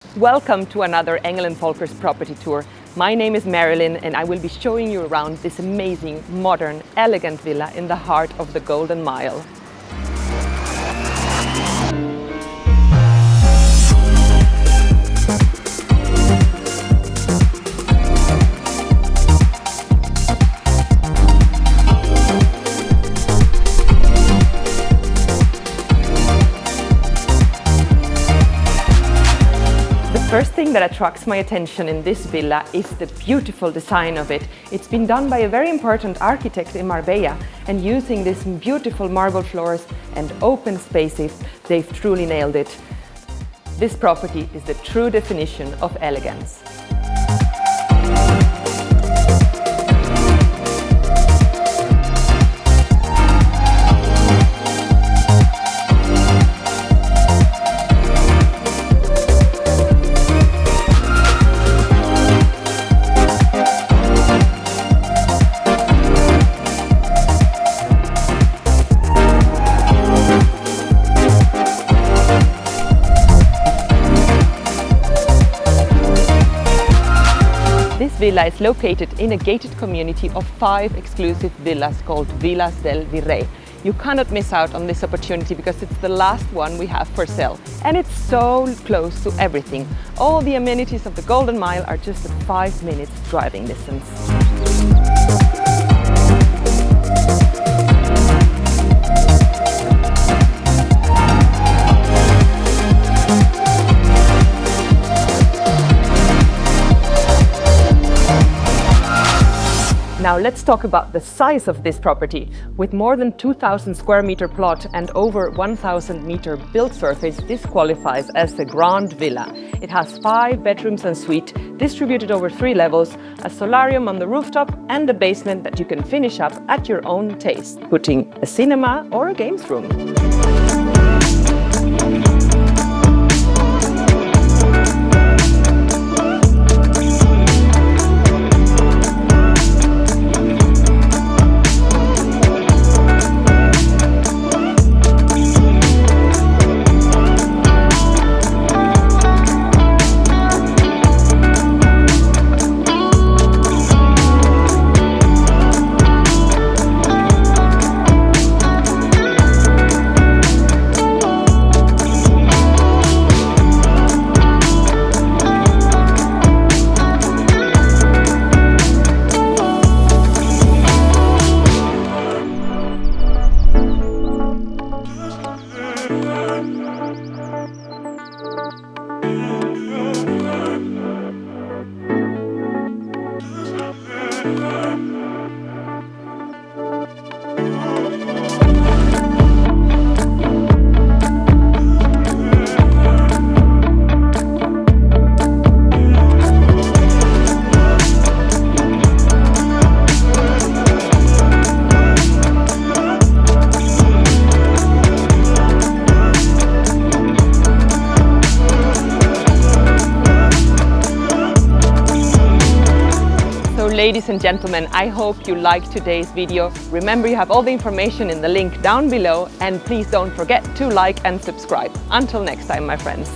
Welcome to another Engel Völkers property tour. My name is Marilyn and I will be showing you around this amazing, modern, elegant villa in the heart of the Golden Mile. The first thing that attracts my attention in this villa is the beautiful design of it. It's been done by a very important architect in Marbella, and using these beautiful marble floors and open spaces, they've truly nailed it. This property is the true definition of elegance. This villa is located in a gated community of 5 exclusive villas called Villas del Virrey. You cannot miss out on this opportunity because it's the last one we have for sale. And it's so close to everything. All the amenities of the Golden Mile are just at 5 minutes driving distance. Now let's talk about the size of this property. With more than 2,000 square meter plot and over 1,000 meter built surface, this qualifies as a grand villa. It has 5 bedrooms and suite distributed over 3 levels, a solarium on the rooftop and a basement that you can finish up at your own taste, putting a cinema or a games room. Ladies and gentlemen, I hope you liked today's video. Remember, you have all the information in the link down below, and please don't forget to like and subscribe. Until next time, my friends.